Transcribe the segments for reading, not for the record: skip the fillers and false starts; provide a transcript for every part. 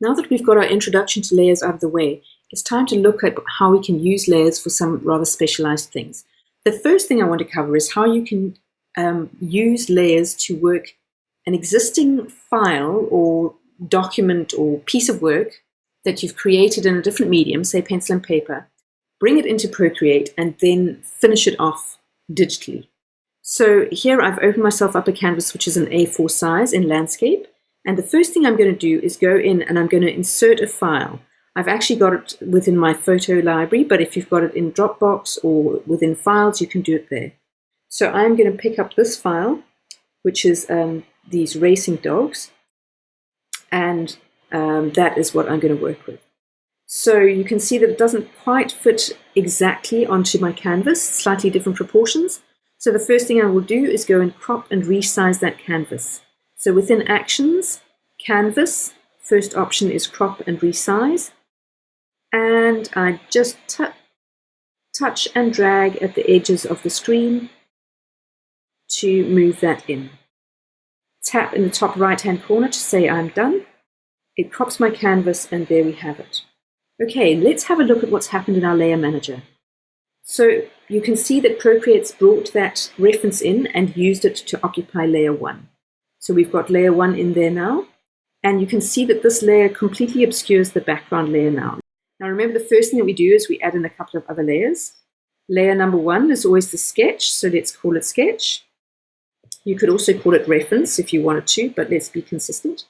Now that we've got our introduction to layers out of the way, it's time to look at how we can use layers for some rather specialized things. The first thing I want to cover is how you can use layers to work an existing file or document or piece of work that you've created in a different medium, say pencil and paper, bring it into Procreate, and then finish it off digitally. So here I've opened myself up a canvas which is an A4 size in landscape, and the first thing I'm going to do is go in and I'm going to insert a file. I've actually got it within my photo library, but if you've got it in Dropbox or within files, you can do it there. So I'm going to pick up this file, which is these racing dogs, and that is what I'm going to work with. So you can see that it doesn't quite fit exactly onto my canvas, slightly different proportions. So the first thing I will do is go and crop and resize that canvas. So within Actions, Canvas, first option is crop and resize. And I just touch and drag at the edges of the screen to move that in. Tap in the top right-hand corner to say I'm done. It crops my canvas, and there we have it. Okay, let's have a look at what's happened in our Layer Manager. So you can see that Procreate's brought that reference in and used it to occupy layer 1. So we've got layer 1 in there now, and you can see that this layer completely obscures the background layer now. Now remember, the first thing that we do is we add in a couple of other layers. Layer number 1 is always the sketch, so let's call it sketch. You could also call it reference if you wanted to, but let's be consistent.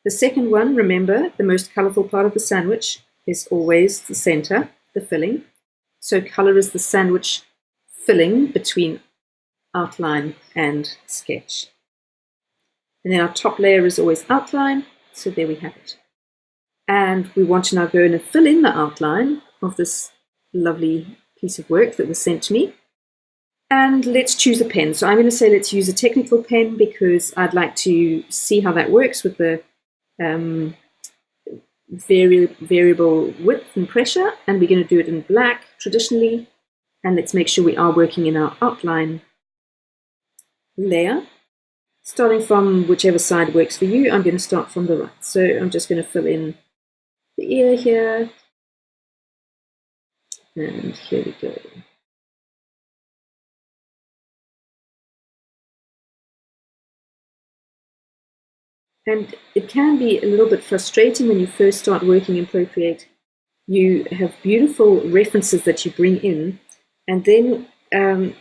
The second one, remember, the most colorful part of the sandwich is always the center, the filling. So color is the sandwich filling between outline and sketch. And then our top layer is always outline, so there we have it. And we want to now go in and fill in the outline of this lovely piece of work that was sent to me. And let's choose a pen. So I'm going to say let's use a technical pen because I'd like to see how that works with the variable width and pressure, and we're going to do it in black traditionally, and let's make sure we are working in our outline layer. Starting from whichever side works for you, I'm going to start from the right. So I'm just going to fill in the ear here, and here we go. And it can be a little bit frustrating when you first start working in Procreate. You have beautiful references that you bring in, and then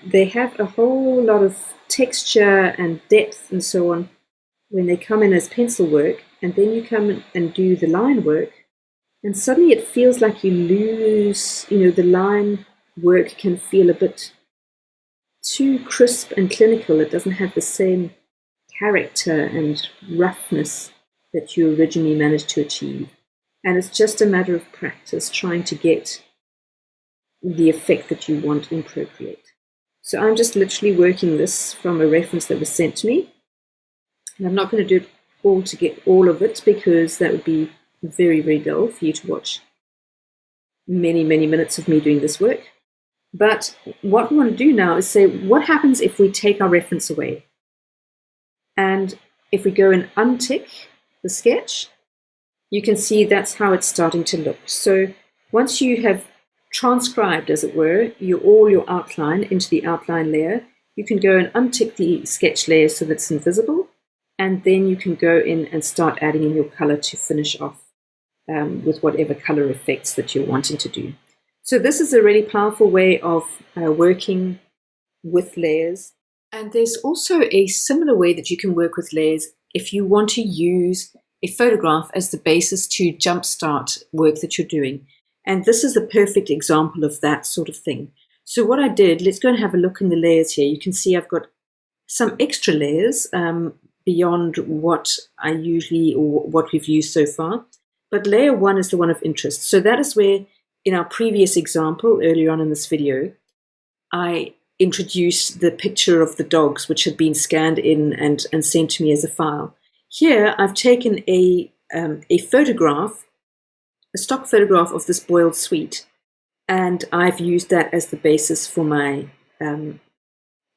they have a whole lot of texture and depth and so on when they come in as pencil work, and then you come in and do the line work, and suddenly it feels like you lose, the line work can feel a bit too crisp and clinical. It doesn't have the same character and roughness that you originally managed to achieve. And it's just a matter of practice trying to get the effect that you want in Procreate. So I'm just literally working this from a reference that was sent to me. And I'm not going to do it all to get all of it because that would be very, very dull for you to watch many, many minutes of me doing this work. But what we want to do now is say, what happens if we take our reference away? And if we go and untick the sketch, you can see that's how it's starting to look. So once you have transcribed, as it were, all your outline into the outline layer, you can go and untick the sketch layer so that it's invisible, and then you can go in and start adding in your color to finish off with whatever color effects that you're wanting to do. So this is a really powerful way of working with layers. And there's also a similar way that you can work with layers if you want to use a photograph as the basis to jumpstart work that you're doing. And this is a perfect example of that sort of thing. So what I did, let's go and have a look in the layers here. You can see I've got some extra layers beyond what I usually, or what we've used so far. But layer 1 is the one of interest. So that is where, in our previous example, earlier on in this video, I introduced the picture of the dogs, which had been scanned in and sent to me as a file. Here, I've taken a photograph, a stock photograph of this boiled sweet, and I've used that as the basis for my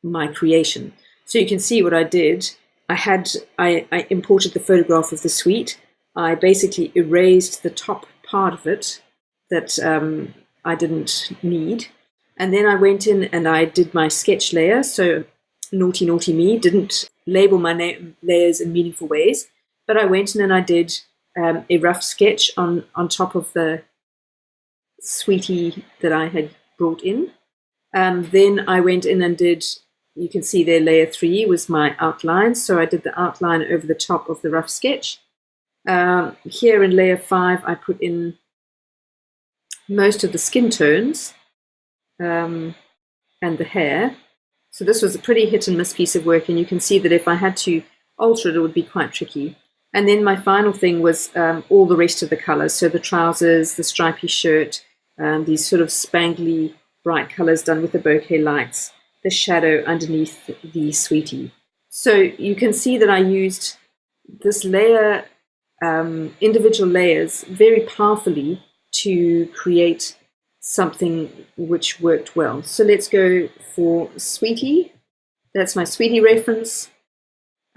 my creation. So you can see what I did. I imported the photograph of the sweet. I basically erased the top part of it that I didn't need. And then I went in and I did my sketch layer. So naughty, naughty me, didn't label my layers in meaningful ways. But I went in and I did a rough sketch on top of the sweetie that I had brought in. Then I went in and did, you can see there, layer 3 was my outline. So I did the outline over the top of the rough sketch. Here in layer 5, I put in most of the skin tones and the hair. So this was a pretty hit and miss piece of work, and you can see that if I had to alter it, it would be quite tricky. And then my final thing was all the rest of the colors. So the trousers, the stripy shirt, these sort of spangly bright colors done with the bokeh lights, the shadow underneath the sweetie. So you can see that I used this layer, individual layers, very powerfully to create something which worked well. So let's go for sweetie. That's my sweetie reference.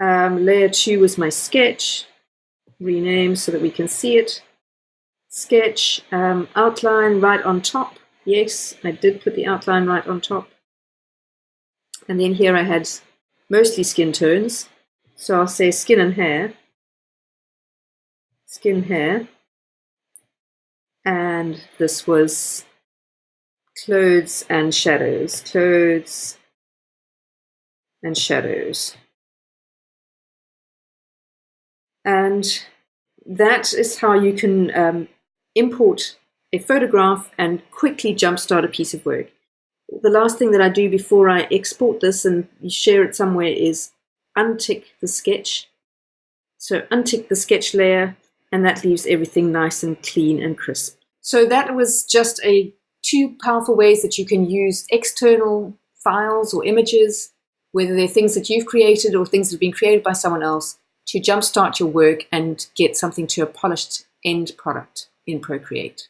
Layer 2 was my sketch. Rename so that we can see it. Sketch, outline right on top. Yes, I did put the outline right on top. And then here I had mostly skin tones. So I'll say skin and hair. Skin, hair. And this was clothes and shadows. Clothes and shadows. And that is how you can import a photograph and quickly jumpstart a piece of work. The last thing that I do before I export this and share it somewhere is untick the sketch. So untick the sketch layer, and that leaves everything nice and clean and crisp. So that was just two powerful ways that you can use external files or images, whether they're things that you've created or things that have been created by someone else, to jumpstart your work and get something to a polished end product in Procreate.